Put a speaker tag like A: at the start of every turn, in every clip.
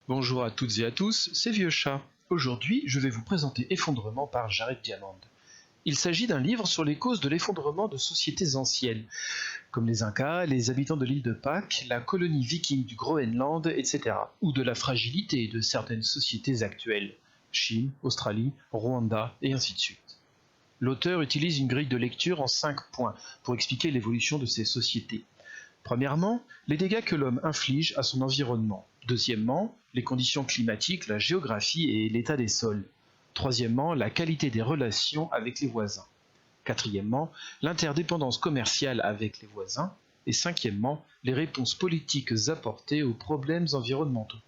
A: Bonjour à toutes et à tous, c'est Vieux Chat. Aujourd'hui, je vais vous présenter Effondrement par Jared Diamond. Il s'agit d'un livre sur les causes de l'effondrement de sociétés anciennes, comme les Incas, les habitants de l'île de Pâques, la colonie viking du Groenland, etc., ou de la fragilité de certaines sociétés actuelles, Chine, Australie, Rwanda, et ainsi de suite. L'auteur utilise une grille de lecture en 5 points pour expliquer l'évolution de ces sociétés. Premièrement, les dégâts que l'homme inflige à son environnement. Deuxièmement, les conditions climatiques, la géographie et l'état des sols. Troisièmement, la qualité des relations avec les voisins. Quatrièmement, l'interdépendance commerciale avec les voisins. Et cinquièmement, les réponses politiques apportées aux problèmes environnementaux.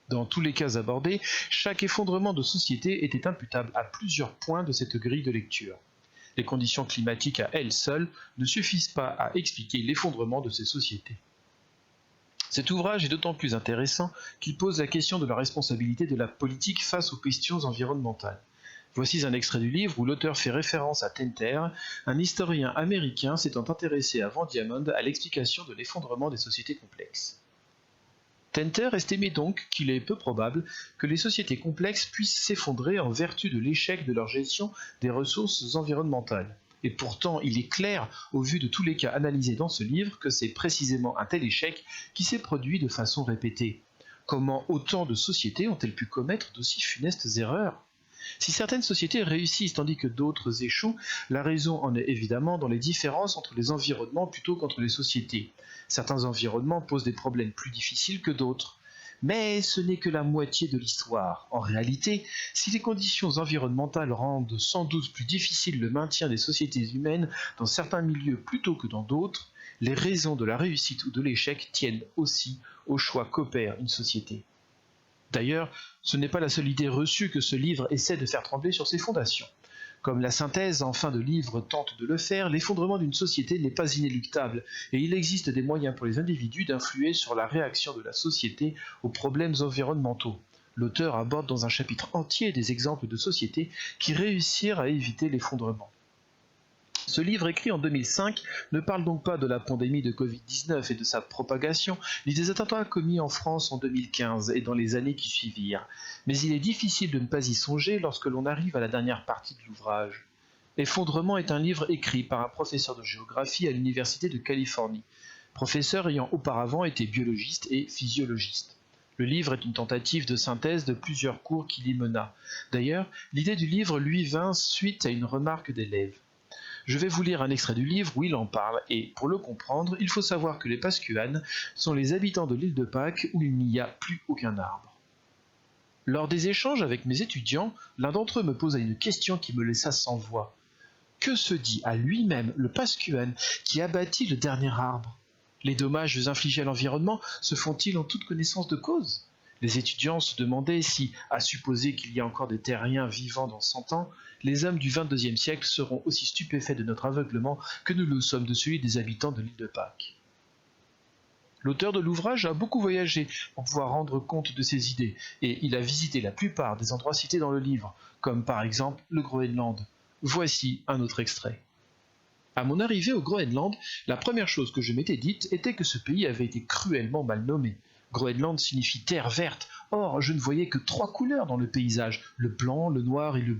A: Dans tous les cas abordés, chaque effondrement de société était imputable à plusieurs points de cette grille de lecture. Les conditions climatiques à elles seules ne suffisent pas à expliquer l'effondrement de ces sociétés. Cet ouvrage est d'autant plus intéressant qu'il pose la question de la responsabilité de la politique face aux questions environnementales. Voici un extrait du livre où l'auteur fait référence à Tenter, un historien américain s'étant intéressé avant Diamond à l'explication de l'effondrement des sociétés complexes. Tenter estimait donc qu'il est peu probable que les sociétés complexes puissent s'effondrer en vertu de l'échec de leur gestion des ressources environnementales. Et pourtant, il est clair, au vu de tous les cas analysés dans ce livre, que c'est précisément un tel échec qui s'est produit de façon répétée. Comment autant de sociétés ont-elles pu commettre d'aussi funestes erreurs ? Si certaines sociétés réussissent tandis que d'autres échouent, la raison en est évidemment dans les différences entre les environnements plutôt qu'entre les sociétés. Certains environnements posent des problèmes plus difficiles que d'autres. Mais ce n'est que la moitié de l'histoire. En réalité, si les conditions environnementales rendent sans doute plus difficile le maintien des sociétés humaines dans certains milieux plutôt que dans d'autres, les raisons de la réussite ou de l'échec tiennent aussi au choix qu'opère une société. D'ailleurs, ce n'est pas la seule idée reçue que ce livre essaie de faire trembler sur ses fondations. Comme la synthèse en fin de livre tente de le faire, l'effondrement d'une société n'est pas inéluctable, et il existe des moyens pour les individus d'influer sur la réaction de la société aux problèmes environnementaux. L'auteur aborde dans un chapitre entier des exemples de sociétés qui réussirent à éviter l'effondrement. Ce livre écrit en 2005 ne parle donc pas de la pandémie de Covid-19 et de sa propagation, ni des attentats commis en France en 2015 et dans les années qui suivirent. Mais il est difficile de ne pas y songer lorsque l'on arrive à la dernière partie de l'ouvrage. Effondrement est un livre écrit par un professeur de géographie à l'Université de Californie, professeur ayant auparavant été biologiste et physiologiste. Le livre est une tentative de synthèse de plusieurs cours qu'il y mena. D'ailleurs, l'idée du livre lui vint suite à une remarque d'élève. Je vais vous lire un extrait du livre où il en parle, et pour le comprendre, il faut savoir que les Pascuanes sont les habitants de l'île de Pâques où il n'y a plus aucun arbre. Lors des échanges avec mes étudiants, l'un d'entre eux me posa une question qui me laissa sans voix. Que se dit à lui-même le Pascuan qui abattit le dernier arbre ? Les dommages infligés à l'environnement se font-ils en toute connaissance de cause ? Les étudiants se demandaient si, à supposer qu'il y a encore des terriens vivants dans 100 ans, les hommes du XXIe siècle seront aussi stupéfaits de notre aveuglement que nous le sommes de celui des habitants de l'île de Pâques. L'auteur de l'ouvrage a beaucoup voyagé pour pouvoir rendre compte de ses idées, et il a visité la plupart des endroits cités dans le livre, comme par exemple le Groenland. Voici un autre extrait. À mon arrivée au Groenland, la première chose que je m'étais dite était que ce pays avait été cruellement mal nommé. Groenland signifie terre verte, or je ne voyais que 3 couleurs dans le paysage, le blanc, le noir et le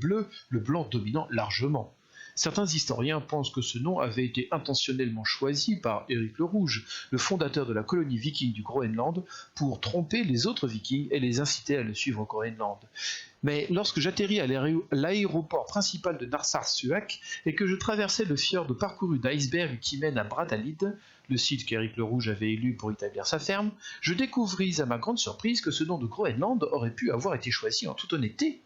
A: blanc dominant largement. Certains historiens pensent que ce nom avait été intentionnellement choisi par Éric le Rouge, le fondateur de la colonie viking du Groenland, pour tromper les autres vikings et les inciter à le suivre au Groenland. Mais lorsque j'atterris à l'aéroport principal de Narsarsuaq et que je traversais le fjord parcouru d'icebergs qui mène à Brattahlid, le site qu'Éric le Rouge avait élu pour établir sa ferme, je découvris à ma grande surprise que ce nom de Groenland aurait pu avoir été choisi en toute honnêteté.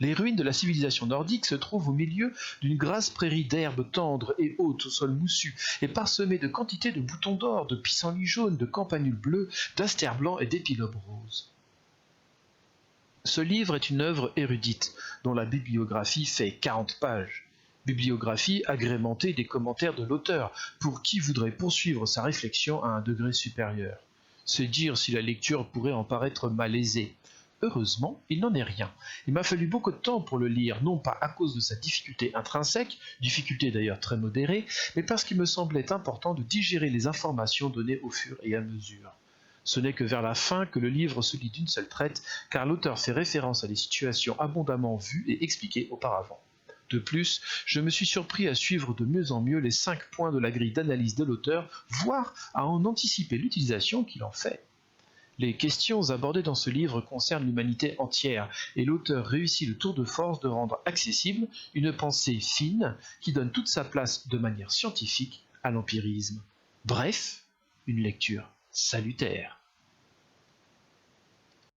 A: Les ruines de la civilisation nordique se trouvent au milieu d'une grasse prairie d'herbes tendres et hautes au sol moussu, et parsemées de quantités de boutons d'or, de pissenlits jaunes, de campanules bleues, d'asters blancs et d'épilobes roses. Ce livre est une œuvre érudite, dont la bibliographie fait 40 pages. Bibliographie agrémentée des commentaires de l'auteur, pour qui voudrait poursuivre sa réflexion à un degré supérieur. C'est dire si la lecture pourrait en paraître malaisée. Heureusement, il n'en est rien. Il m'a fallu beaucoup de temps pour le lire, non pas à cause de sa difficulté intrinsèque, difficulté d'ailleurs très modérée, mais parce qu'il me semblait important de digérer les informations données au fur et à mesure. Ce n'est que vers la fin que le livre se lit d'une seule traite, car l'auteur fait référence à des situations abondamment vues et expliquées auparavant. De plus, je me suis surpris à suivre de mieux en mieux les 5 points de la grille d'analyse de l'auteur, voire à en anticiper l'utilisation qu'il en fait. Les questions abordées dans ce livre concernent l'humanité entière, et l'auteur réussit le tour de force de rendre accessible une pensée fine qui donne toute sa place de manière scientifique à l'empirisme. Bref, une lecture salutaire.